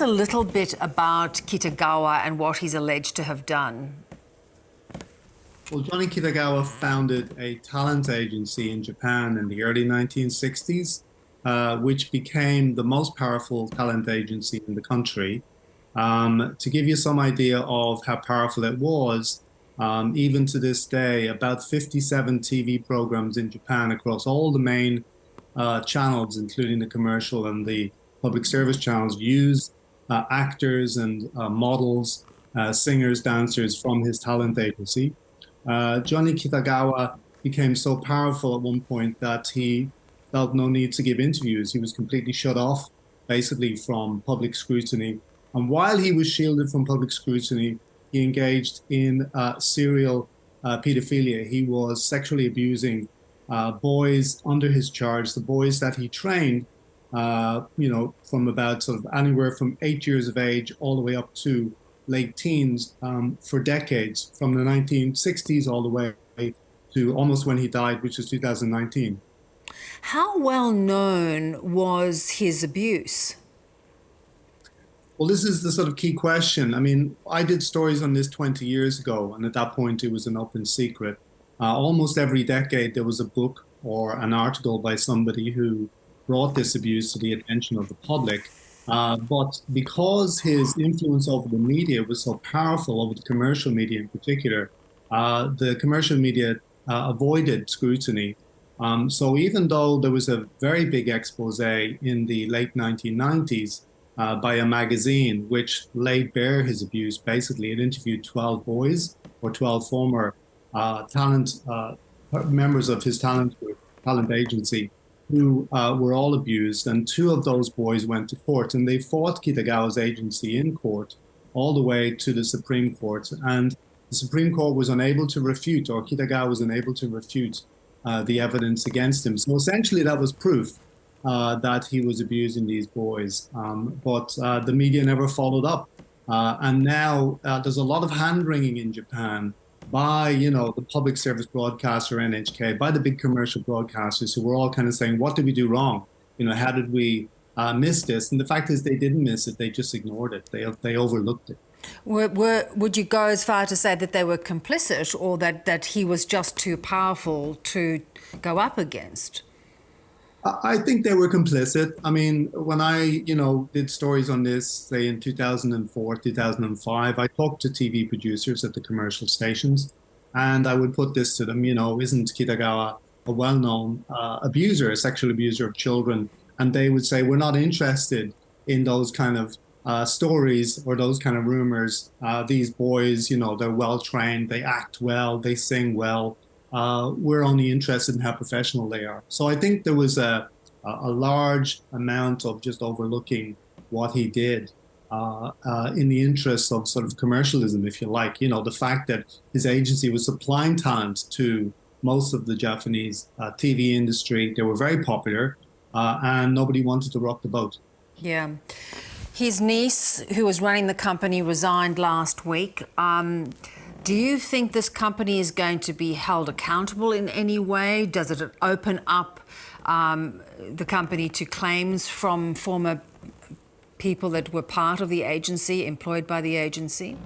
us a little bit about Kitagawa and what he's alleged to have done. Well, Johnny Kitagawa founded a talent agency in Japan in the early 1960s, which became the most powerful talent agency in the country. To give you some idea of how powerful it was, even to this day, about 57 TV programs in Japan across all the main channels, including the commercial and the public service channels, use actors and models, singers, dancers from his talent agency. Johnny Kitagawa became so powerful at one point that he felt no need to give interviews. He was completely shut off, basically, from public scrutiny. And while he was shielded from public scrutiny, he engaged in serial pedophilia. He was sexually abusing boys under his charge, the boys that he trained, from about sort of anywhere from 8 years of age all the way up to late teens, for decades, from the 1960s all the way to almost when he died, which was 2019. How well known was his abuse? Well, this is the sort of key question. I mean, I did stories on this 20 years ago, and at that point it was an open secret. Almost every decade there was a book or an article by somebody who brought this abuse to the attention of the public. But because his influence over the media was so powerful, over the commercial media in particular, the commercial media avoided scrutiny. So even though there was a very big expose in the late 1990s by a magazine which laid bare his abuse, basically it interviewed 12 boys or 12 former members of his talent agency, who were all abused, and 2 of those boys went to court, and they fought Kitagawa's agency in court all the way to the Supreme Court, and the Supreme Court was unable to refute, or Kitagawa was unable to refute the evidence against him. So essentially that was proof that he was abusing these boys, but the media never followed up. And now there's a lot of hand-wringing in Japan by, the public service broadcaster NHK, by the big commercial broadcasters who were all kind of saying, what did we do wrong? How did we miss this? And the fact is they didn't miss it, they just ignored it. They overlooked it. Would you go as far to say that they were complicit, or that he was just too powerful to go up against? I think they were complicit. I mean, when I, did stories on this, say in 2004, 2005, I talked to TV producers at the commercial stations, and I would put this to them, isn't Kitagawa a well-known abuser, a sexual abuser of children? And they would say, we're not interested in those kind of stories or those kind of rumors. These boys, they're well-trained, they act well, they sing well. We're only interested in how professional they are. So I think there was a large amount of just overlooking what he did in the interest of sort of commercialism, if you like. The fact that his agency was supplying talent to most of the Japanese TV industry. They were very popular, and nobody wanted to rock the boat. Yeah. His niece, who was running the company, resigned last week. Do you think this company is going to be held accountable in any way? Does it open up the company to claims from former people that were part of the agency, employed by the agency?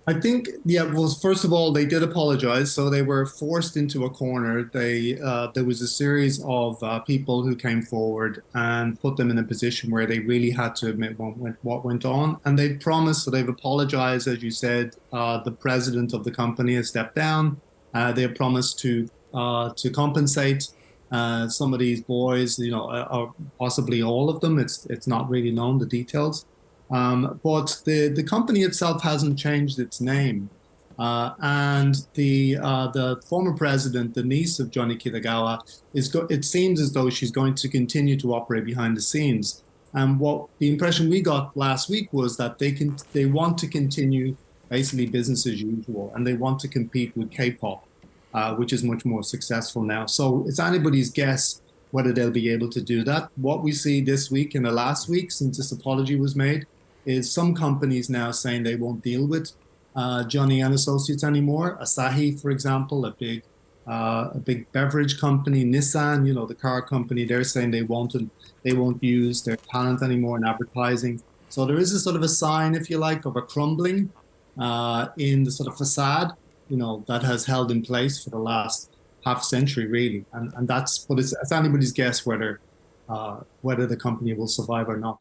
I think, well, first of all, they did apologize. So they were forced into a corner. There was a series of people who came forward and put them in a position where they really had to admit what went on. And they promised, so they've apologized, as you said. The president of the company has stepped down. They have promised to compensate some of these boys, or possibly all of them. It's not really known, the details. But the company itself hasn't changed its name. And the former president, the niece of Johnny Kitagawa, it seems as though she's going to continue to operate behind the scenes. And what the impression we got last week was that they want to continue basically business as usual, and they want to compete with K-pop, which is much more successful now. So it's anybody's guess whether they'll be able to do that. What we see this week and the last week since this apology was made is some companies now saying they won't deal with Johnny and Associates anymore. Asahi, for example, a big beverage company, Nissan, the car company, they're saying they won't use their talent anymore in advertising. So there is a sort of a sign, if you like, of a crumbling in the sort of facade, that has held in place for the last half century, really. And that's, but it's anybody's guess whether the company will survive or not.